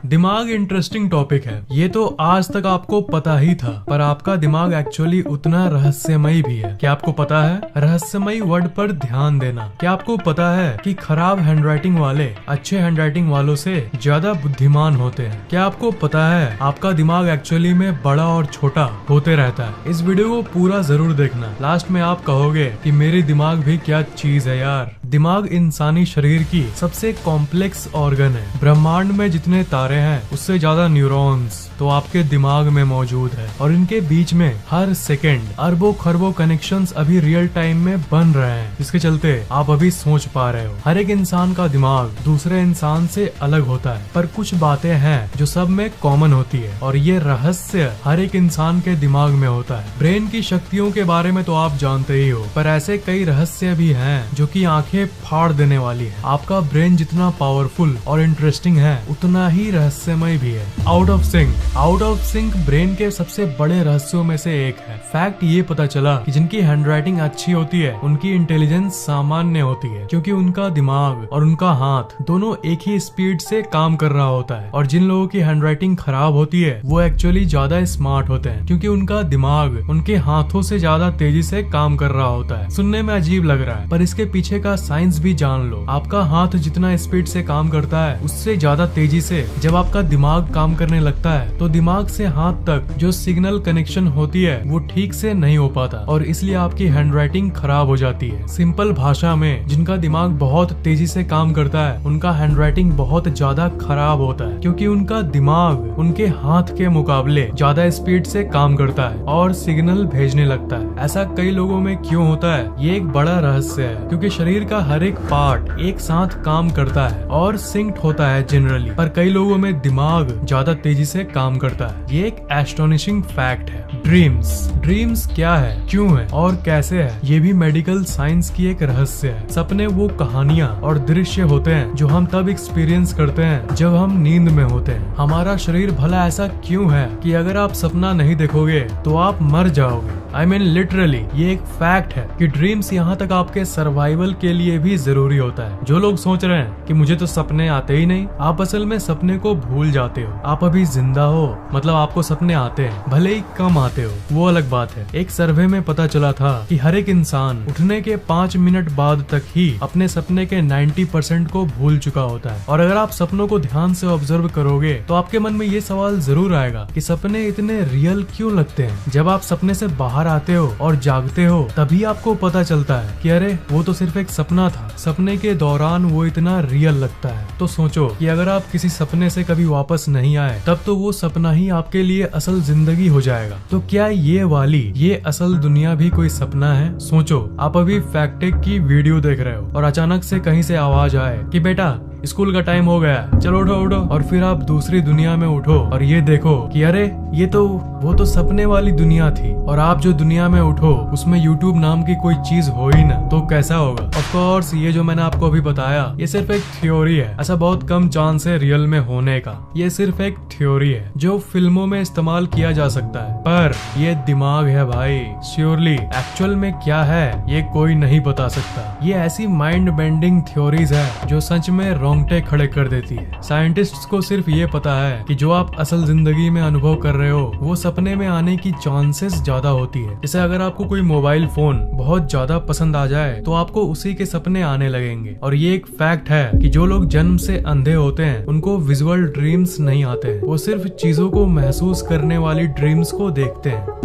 दिमाग interesting topic है। ये तो आज तक आपको पता ही था, पर आपका दिमाग एक्चुअली उतना रहस्यमयी भी है। क्या आपको पता है? रहस्यमयी वर्ड पर ध्यान देना। क्या आपको पता है कि खराब हैंडराइटिंग वाले अच्छे हैंडराइटिंग वालों से ज्यादा बुद्धिमान होते हैं? क्या आपको पता है आपका दिमाग एक्चुअली में बड़ा और छोटा होते रहता है? इस वीडियो को पूरा जरूर देखना। लास्ट में आप कहोगे कि मेरी दिमाग भी क्या चीज है यार। दिमाग इंसानी शरीर की सबसे कॉम्प्लेक्स ऑर्गन है। ब्रह्मांड में जितने तारे हैं उससे ज्यादा न्यूरॉन्स तो आपके दिमाग में मौजूद है, और इनके बीच में हर सेकंड अरबों खरबों कनेक्शंस अभी रियल टाइम में बन रहे हैं, जिसके चलते आप अभी सोच पा रहे हो। हर एक इंसान का दिमाग दूसरे इंसान से अलग होता है, पर कुछ बातें हैं जो सब में कॉमन होती है, और ये रहस्य हर एक इंसान के दिमाग में होता है। ब्रेन की शक्तियों के बारे में तो आप जानते ही हो, पर ऐसे कई रहस्य भी हैं जो कि आंखें फाड़ देने वाली है। आपका ब्रेन जितना पावरफुल और इंटरेस्टिंग है उतना ही रहस्यमय भी है। आउट ऑफ सिंक ब्रेन के सबसे बड़े रहस्यों में से एक है। फैक्ट ये पता चला कि जिनकी हैंडराइटिंग अच्छी होती है उनकी इंटेलिजेंस सामान्य होती है, क्योंकि उनका दिमाग और उनका हाथ दोनों एक ही स्पीड से काम कर रहा होता है। और जिन लोगों की हैंडराइटिंग खराब होती है वो एक्चुअली ज्यादा स्मार्ट होते हैं, क्योंकि उनका दिमाग उनके हाथों से ज्यादा तेजी से काम कर रहा होता है। सुनने में अजीब लग रहा है, पर इसके पीछे का साइंस भी जान लो। आपका हाथ जितना स्पीड से काम करता है उससे ज्यादा तेजी से जब आपका दिमाग काम करने लगता है तो दिमाग से हाथ तक जो सिग्नल कनेक्शन होती है वो ठीक से नहीं हो पाता, और इसलिए आपकी हैंडराइटिंग खराब हो जाती है। सिंपल भाषा में, जिनका दिमाग बहुत तेजी से काम करता है उनका हैंडराइटिंग बहुत ज्यादा खराब होता है, क्योंकि उनका दिमाग उनके हाथ के मुकाबले ज्यादा स्पीड से काम करता है और सिग्नल भेजने लगता है। ऐसा कई लोगों में क्यों होता है ये एक बड़ा रहस्य है, क्योंकि शरीर का हर एक पार्ट एक साथ काम करता है और सिंक्ड होता है जनरली, पर कई लोगों में दिमाग ज्यादा तेजी से काम करता है। ये एक एस्टोनिशिंग फैक्ट है। ड्रीम्स क्या है, क्यों है और कैसे है, ये भी मेडिकल साइंस की एक रहस्य है। सपने वो कहानियाँ और दृश्य होते हैं जो हम तब एक्सपीरियंस करते हैं जब हम नींद में होते हैं। हमारा शरीर भला ऐसा क्यों है कि अगर आप सपना नहीं देखोगे तो आप मर जाओगे। I mean लिटरली ये एक फैक्ट है कि ड्रीम्स यहाँ तक आपके सर्वाइवल के लिए भी जरूरी होता है। जो लोग सोच रहे हैं कि मुझे तो सपने आते ही नहीं, आप असल में सपने को भूल जाते हो। आप अभी जिंदा हो, मतलब आपको सपने आते हैं, भले ही कम आते हो, वो अलग बात है। एक सर्वे में पता चला था कि हर एक इंसान उठने के 5 मिनट बाद तक ही अपने सपने के 90% को भूल चुका होता है। और अगर आप सपनों को ध्यान से ऑब्जर्व करोगे तो आपके मन में ये सवाल जरूर आएगा कि सपने इतने रियल क्यों लगते हैं। जब आप सपने से बाहर आते हो और जागते हो तभी आपको पता चलता है कि अरे वो तो सिर्फ एक सपना था। सपने के दौरान वो इतना रियल लगता है। तो सोचो कि अगर आप किसी सपने से कभी वापस नहीं आए तब तो वो सपना ही आपके लिए असल जिंदगी हो जाएगा। तो क्या ये असल दुनिया भी कोई सपना है? सोचो, आप अभी फैक्टेक की वीडियो देख रहे हो और अचानक से कहीं से आवाज आए कि बेटा स्कूल का टाइम हो गया, चलो उठो, और फिर आप दूसरी दुनिया में उठो और ये देखो कि अरे वो तो सपने वाली दुनिया थी, और आप जो दुनिया में उठो उसमें यूट्यूब नाम की कोई चीज हो ही ना, तो कैसा होगा? ऑफ कोर्स ये जो मैंने आपको अभी बताया ये सिर्फ एक थ्योरी है। ऐसा बहुत कम चांस है रियल में होने का। ये सिर्फ एक थ्योरी है जो फिल्मों में इस्तेमाल किया जा सकता है, पर ये दिमाग है भाई। श्योरली एक्चुअल में क्या है ये कोई नहीं बता सकता। ये ऐसी माइंड बेंडिंग थ्योरीज है जो सच में रोंगटे खड़े कर देती है। साइंटिस्ट्स को सिर्फ ये पता है कि जो आप असल जिंदगी में अनुभव कर रहे हो वो सपने में आने की चांसेस ज्यादा होती है। जैसे अगर आपको कोई मोबाइल फोन बहुत ज्यादा पसंद आ जाए तो आपको उसी के सपने आने लगेंगे। और ये एक फैक्ट है कि जो लोग जन्म से अंधे होते हैं उनको विजुअल ड्रीम्स नहीं आते हैं, वो सिर्फ चीजों को महसूस करने वाली ड्रीम्स को देखते हैं।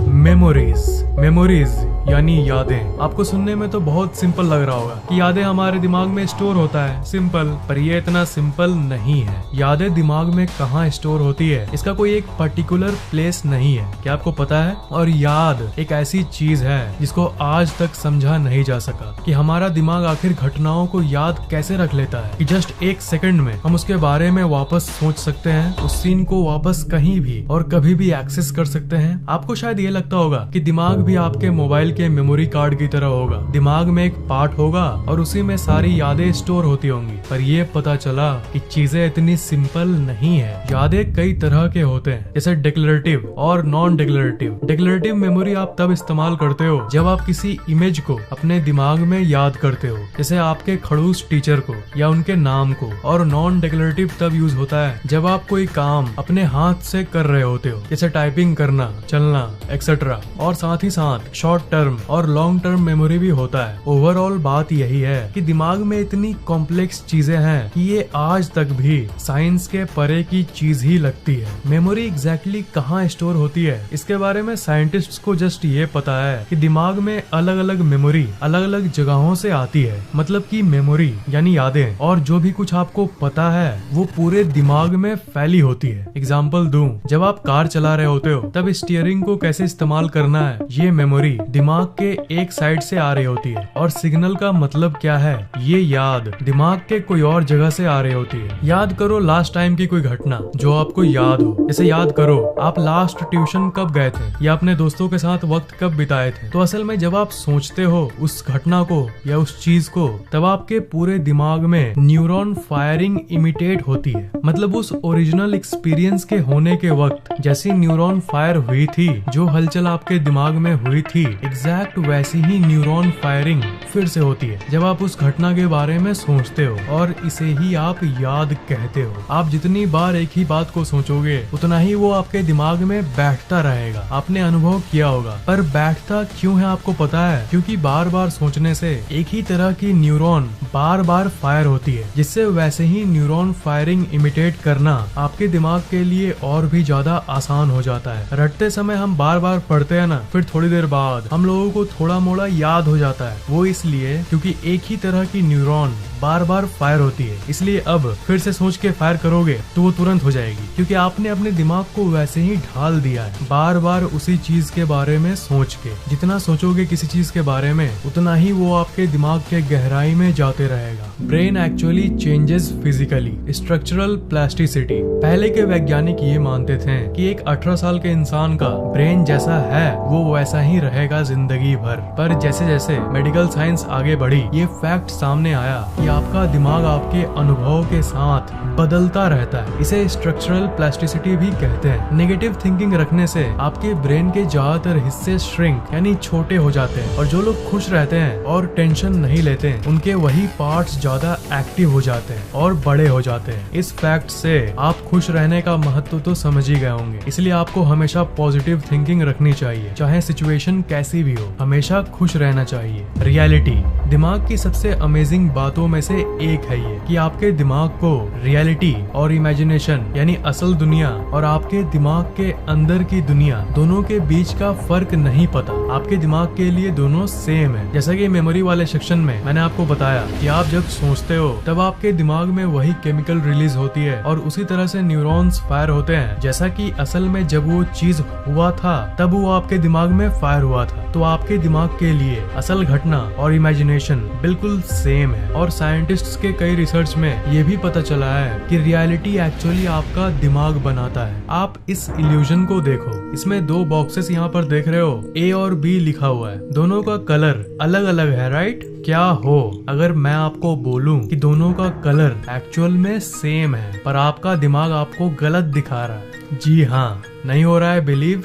मेमोरीज यानी यादें। आपको सुनने में तो बहुत सिंपल लग रहा होगा कि यादें हमारे दिमाग में स्टोर होता है, सिंपल, पर ये इतना सिंपल नहीं है। यादें दिमाग में कहाँ स्टोर होती है इसका कोई एक पर्टिकुलर प्लेस नहीं है। क्या आपको पता है? और याद एक ऐसी चीज है जिसको आज तक समझा नहीं जा सका कि हमारा दिमाग आखिर घटनाओं को याद कैसे रख लेता है कि जस्ट एक सेकंड में हम उसके बारे में वापस सोच सकते हैं, उस सीन को वापस कहीं भी और कभी भी एक्सेस कर सकते हैं। आपको शायद ये लगता होगा कि दिमाग भी आपके मोबाइल के मेमोरी कार्ड की तरह होगा। दिमाग में एक पार्ट होगा और उसी में सारी यादें स्टोर होती होंगी, पर ये पता पता चला कि चीजें इतनी सिंपल नहीं है। यादें कई तरह के होते हैं, जैसे डिक्लेरेटिव और नॉन डिक्लेरेटिव। डिक्लेरेटिव मेमोरी आप तब इस्तेमाल करते हो जब आप किसी इमेज को अपने दिमाग में याद करते हो, जैसे आपके खड़ूस टीचर को या उनके नाम को। और नॉन डिक्लेरेटिव तब यूज होता है जब आप कोई काम अपने हाथ से कर रहे होते हो, जैसे टाइपिंग करना, चलना एक्सेट्रा। और साथ ही साथ शॉर्ट टर्म और लॉन्ग टर्म मेमोरी भी होता है। ओवरऑल बात यही है कि दिमाग में इतनी कॉम्प्लेक्स चीजें हैं कि ये आज तक भी साइंस के परे की चीज ही लगती है। मेमोरी एग्जैक्टली कहाँ स्टोर होती है, इसके बारे में साइंटिस्ट्स को जस्ट ये पता है कि दिमाग में अलग अलग मेमोरी अलग अलग जगहों से आती है। मतलब कि मेमोरी यानी यादें और जो भी कुछ आपको पता है वो पूरे दिमाग में फैली होती है। एग्जाम्पल दूं, जब आप कार चला रहे होते हो तब स्टीयरिंग को कैसे इस्तेमाल करना है, ये मेमोरी दिमाग के एक साइड से आ रही होती है। और सिग्नल का मतलब क्या है, ये याद दिमाग के कोई और जगह से आ रही होती है। याद करो लास्ट टाइम की कोई घटना जो आपको याद हो। जैसे याद करो आप लास्ट ट्यूशन कब गए थे या अपने दोस्तों के साथ वक्त कब बिताए थे। तो असल में जब आप सोचते हो उस घटना को या उस चीज को, तब आपके पूरे दिमाग में न्यूरॉन फायरिंग इमिटेट होती है। मतलब उस ओरिजिनल एक्सपीरियंस के होने के वक्त जैसी न्यूरॉन फायर हुई थी, जो हलचल आपके दिमाग में हुई थी, एग्जैक्ट वैसी ही न्यूरॉन फायरिंग फिर से होती है जब आप उस घटना के बारे में सोचते हो। और इसे ही आप याद कहते हो। आप जितनी बार एक ही बात को सोचोगे उतना ही वो आपके दिमाग में बैठता रहेगा। आपने अनुभव किया होगा, पर बैठता क्यों है आपको पता है? क्योंकि बार बार सोचने से एक ही तरह की न्यूरॉन बार बार फायर होती है, जिससे वैसे ही न्यूरॉन फायरिंग इमिटेट करना आपके दिमाग के लिए और भी ज्यादा आसान हो जाता है। रटते समय हम बार बार पढ़ते हैं ना, फिर थोड़ी देर बाद हम लोगों को थोड़ा मोड़ा याद हो जाता है। वो इसलिए क्योंकि एक ही तरह की न्यूरॉन बार बार फायर होती है। इसलिए अब फिर से सोच के फायर करोगे तो वो तुरंत हो जाएगी, क्योंकि आपने अपने दिमाग को वैसे ही ढाल दिया है बार बार उसी चीज के बारे में सोच के। जितना सोचोगे किसी चीज के बारे में उतना ही वो आपके दिमाग के गहराई में जाते रहेगा। Brain actually changes physically, structural plasticity. पहले के वैज्ञानिक ये मानते थे कि एक 18 साल के इंसान का ब्रेन जैसा है वो वैसा ही रहेगा जिंदगी भर। पर जैसे जैसे मेडिकल साइंस आगे बढ़ी, ये फैक्ट सामने आया कि आपका दिमाग आपके अनुभव के साथ बदलता रहता है। इसे स्ट्रक्चरल प्लास्टिसिटी भी कहते हैं। नेगेटिव थिंकिंग रखने से आपके ब्रेन के ज्यादातर हिस्से श्रिंक यानी छोटे हो जाते हैं, और जो लोग खुश रहते हैं और टेंशन नहीं लेते हैं उनके वही पार्ट्स ज्यादा एक्टिव हो जाते हैं और बड़े हो जाते हैं। इस फैक्ट से आप खुश रहने का महत्व तो समझ ही गए होंगे। इसलिए आपको हमेशा पॉजिटिव थिंकिंग रखनी चाहिए, चाहे सिचुएशन कैसी भी हो। हमेशा खुश रहना चाहिए। रियलिटी, दिमाग की सबसे अमेजिंग बातों में से एक है ये कि आपके दिमाग को रियलिटी और इमेजिनेशन यानी असल दुनिया और आपके दिमाग के अंदर की दुनिया दोनों के बीच का फर्क नहीं पता। आपके दिमाग के लिए दोनों सेम है। जैसा कि मेमोरी वाले सेक्शन में मैंने आपको बताया कि आप जब सोचते हो तब आपके दिमाग में वही केमिकल रिलीज होती है और उसी तरह से न्यूरॉन्स फायर होते हैं जैसा कि असल में जब वो चीज हुआ था तब वो आपके दिमाग में फायर हुआ था। तो आपके दिमाग के लिए असल घटना और इमेजिनेशन बिल्कुल सेम है। और साइंटिस्ट्स के कई रिसर्च में ये भी पता चला है कि रियलिटी एक्चुअली आपका दिमाग बनाता है। आप इस इल्यूजन को देखो, इसमें दो बॉक्सेस यहाँ पर देख रहे हो, ए और बी लिखा हुआ है। दोनों का कलर अलग अलग है, राइट? क्या हो अगर मैं आपको बोलूं कि दोनों का कलर एक्चुअल में सेम है, पर आपका दिमाग आपको गलत दिखा रहा है? जी हाँ, नहीं हो रहा है बिलीव?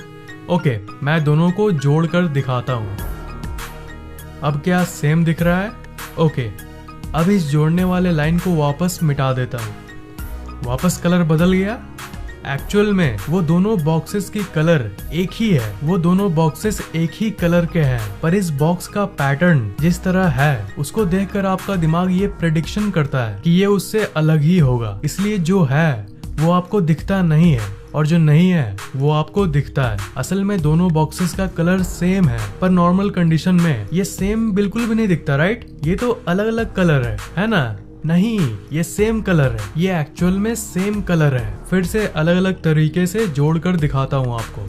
ओके, मैं दोनों को जोड़कर दिखाता हूँ। अब क्या सेम दिख रहा है? ओके, अब इस जोड़ने वाले लाइन को वापस मिटा देता हूँ। वापस कलर बदल गया। एक्चुअल में वो दोनों बॉक्सेस की कलर एक ही है, वो दोनों बॉक्सेस एक ही कलर के हैं, पर इस बॉक्स का पैटर्न जिस तरह है उसको देखकर आपका दिमाग ये प्रेडिक्शन करता है कि ये उससे अलग ही होगा। इसलिए जो है वो आपको दिखता नहीं है और जो नहीं है वो आपको दिखता है। असल में दोनों बॉक्सेस का कलर सेम है, पर नॉर्मल कंडीशन में ये सेम बिल्कुल भी नहीं दिखता, राइट? ये तो अलग अलग कलर है ना? नहीं, ये सेम कलर है। ये एक्चुअल में सेम कलर है। फिर से अलग अलग तरीके से जोड़कर दिखाता हूँ आपको।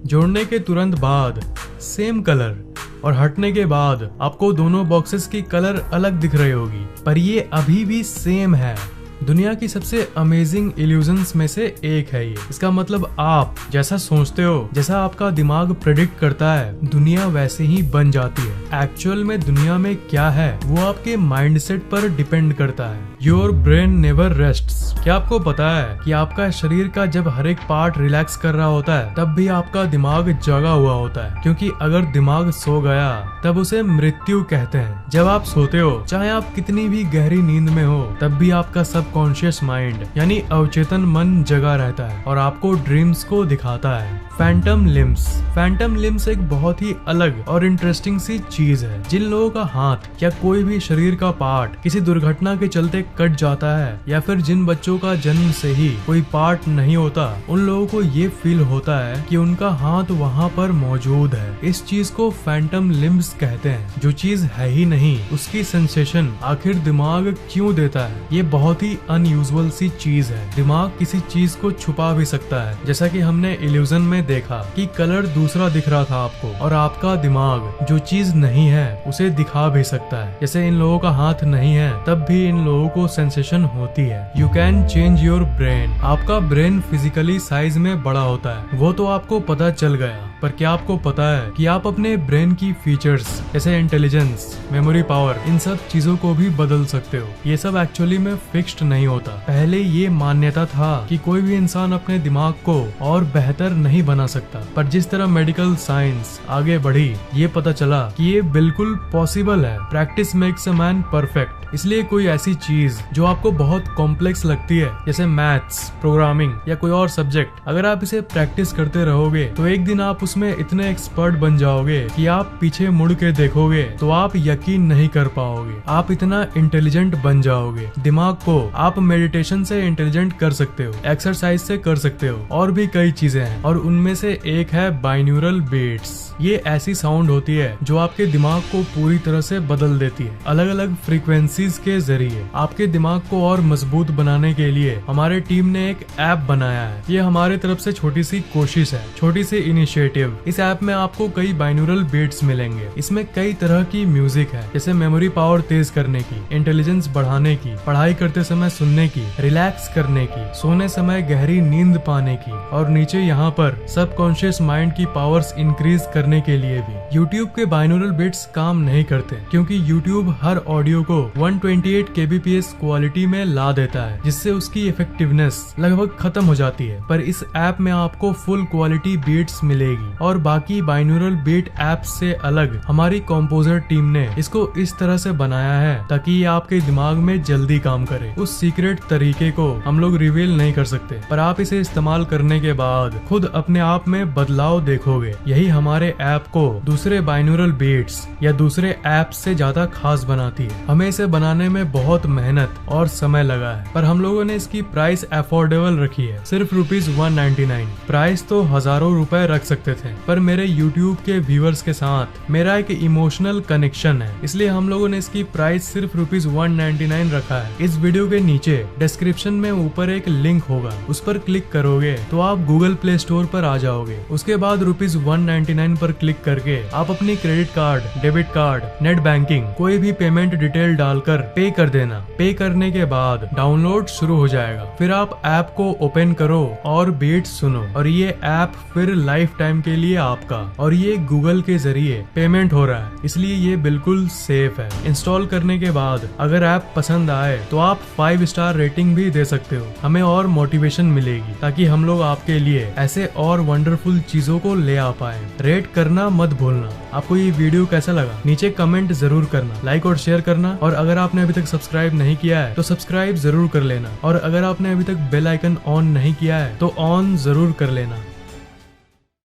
जोड़ने के तुरंत बाद सेम कलर और हटने के बाद आपको दोनों बॉक्सेस की कलर अलग दिख रही होगी, पर ये अभी भी सेम है। दुनिया की सबसे अमेजिंग इल्यूजन्स में से एक है ये। इसका मतलब आप जैसा सोचते हो, जैसा आपका दिमाग प्रेडिक्ट करता है, दुनिया वैसे ही बन जाती है। एक्चुअल में दुनिया में क्या है वो आपके माइंडसेट पर डिपेंड करता है। Your brain never rests. क्या आपको पता है कि आपका शरीर का जब हर एक पार्ट रिलैक्स कर रहा होता है तब भी आपका दिमाग जगा हुआ होता है, क्योंकि अगर दिमाग सो गया तब उसे मृत्यु कहते हैं। जब आप सोते हो, चाहे आप कितनी भी गहरी नींद में हो, तब भी आपका सबकॉन्शियस माइंड यानी अवचेतन मन जगा रहता है और आपको ड्रीम्स को दिखाता है। Phantom limbs. फैंटम लिम्स एक बहुत ही अलग और इंटरेस्टिंग सी चीज है। जिन लोगों का हाथ या कोई भी शरीर का पार्ट किसी दुर्घटना के चलते कट जाता है, या फिर जिन बच्चों का जन्म से ही कोई पार्ट नहीं होता, उन लोगों को ये फील होता है कि उनका हाथ वहाँ पर मौजूद है। इस चीज को फैंटम लिम्स कहते हैं। जो चीज है ही नहीं उसकी सेंसेशन आखिर दिमाग क्यों देता है? ये बहुत ही अनयूजुअल सी चीज है। दिमाग किसी चीज को छुपा भी सकता है, जैसा कि हमने इल्यूजन में देखा कि कलर दूसरा दिख रहा था आपको, और आपका दिमाग जो चीज नहीं है उसे दिखा भी सकता है। जैसे इन लोगों का हाथ नहीं है तब भी इन लोगों को सेंसेशन होती है। You can change your brain. आपका ब्रेन फिजिकली साइज में बड़ा होता है, वो तो आपको पता चल गया, पर क्या आपको पता है कि आप अपने ब्रेन की फीचर्स जैसे इंटेलिजेंस, मेमोरी पावर, इन सब चीजों को भी बदल सकते हो। ये सब एक्चुअली में फिक्स्ड नहीं होता। पहले ये मान्यता था कि कोई भी इंसान अपने दिमाग को और बेहतर नहीं बना सकता, पर जिस तरह मेडिकल साइंस आगे बढ़ी, ये पता चला कि ये बिल्कुल पॉसिबल है। Practice makes a man perfect. इसलिए कोई ऐसी चीज जो आपको बहुत कॉम्प्लेक्स लगती है, जैसे मैथ्स, प्रोग्रामिंग या कोई और सब्जेक्ट, अगर आप इसे प्रैक्टिस करते रहोगे तो एक दिन आप उसमें इतने एक्सपर्ट बन जाओगे कि आप पीछे मुड़ के देखोगे तो आप यकीन नहीं कर पाओगे। आप इतना इंटेलिजेंट बन जाओगे। दिमाग को आप मेडिटेशन से इंटेलिजेंट कर सकते हो, एक्सरसाइज से कर सकते हो, और भी कई चीजें हैं, और उनमें से एक है बाइन्यूरल बीट्स। ये ऐसी साउंड होती है जो आपके दिमाग को पूरी तरह से बदल देती है। अलग अलग फ्रीक्वेंसीज के जरिए आपके दिमाग को और मजबूत बनाने के लिए हमारे टीम ने एक ऐप बनाया है। ये हमारे तरफ से छोटी सी कोशिश है, छोटी सी इनिशिएटिव। इस ऐप में आपको कई बाइन्यूरल बीट्स मिलेंगे। इसमें कई तरह की म्यूजिक है, जैसे मेमोरी पावर तेज करने की, इंटेलिजेंस बढ़ाने की, पढ़ाई करते समय सुनने की, रिलैक्स करने की, सोने समय गहरी नींद पाने की, और नीचे यहाँ पर सबकॉन्शियस माइंड की पावर्स इंक्रीज करने के लिए भी। YouTube के बाइनोरल बिट्स काम नहीं करते, क्योंकि YouTube हर ऑडियो को 128 kbps क्वालिटी में ला देता है, जिससे उसकी इफेक्टिवनेस लगभग खत्म हो जाती है। पर इस ऐप में आपको फुल क्वालिटी बीट्स मिलेगी, और बाकी बाइनोरल बीट ऐप से अलग हमारी कंपोजर टीम ने इसको इस तरह से बनाया है ताकि ये आपके दिमाग में जल्दी काम करे। उस सीक्रेट तरीके को हम लोग रिवील नहीं कर सकते, पर आप इसे इस्तेमाल करने के बाद खुद अपने आप में बदलाव देखोगे। यही हमारे ऐप को दूसरे बाइनोरल बीट्स या दूसरे ऐप से ज्यादा खास बनाती है। हमें इसे बनाने में बहुत मेहनत और समय लगा है, पर हम लोगों ने इसकी प्राइस अफोर्डेबल रखी है, सिर्फ ₹199। प्राइस तो हजारों रुपए रख सकते थे, पर मेरे YouTube के व्यूअर्स के साथ मेरा एक इमोशनल कनेक्शन है, इसलिए हम लोगों ने इसकी प्राइस सिर्फ ₹199 रखा है। इस वीडियो के नीचे डिस्क्रिप्शन में ऊपर एक लिंक होगा, उस पर क्लिक करोगे तो आप गूगल प्ले स्टोर पर आ जाओगे। उसके बाद ₹199 पर क्लिक करके आप अपनी credit card, debit card, net banking, कोई भी पेमेंट डिटेल डालकर पे कर देना। पे करने के बाद डाउनलोड शुरू हो जाएगा। फिर आप ऐप को ओपन करो और बीट सुनो, और ये ऐप फिर लाइफ टाइम के लिए आपका, और ये गूगल के जरिए पेमेंट हो रहा है, इसलिए ये बिल्कुल सेफ है। इंस्टॉल करने के बाद अगर ऐप पसंद आए तो आप 5 स्टार रेटिंग भी दे सकते हो। हमें और मोटिवेशन मिलेगी ताकि हम लोग आपके लिए ऐसे और वंडरफुल चीजों को ले आ पाए। रेट करना मत भूलना। आपको ये वीडियो कैसा लगा नीचे कमेंट जरूर करना, लाइक और शेयर करना, और अगर आपने अभी तक सब्सक्राइब नहीं किया है तो सब्सक्राइब जरूर कर लेना, और अगर आपने अभी तक बेल आइकन ऑन नहीं किया है तो ऑन जरूर कर लेना।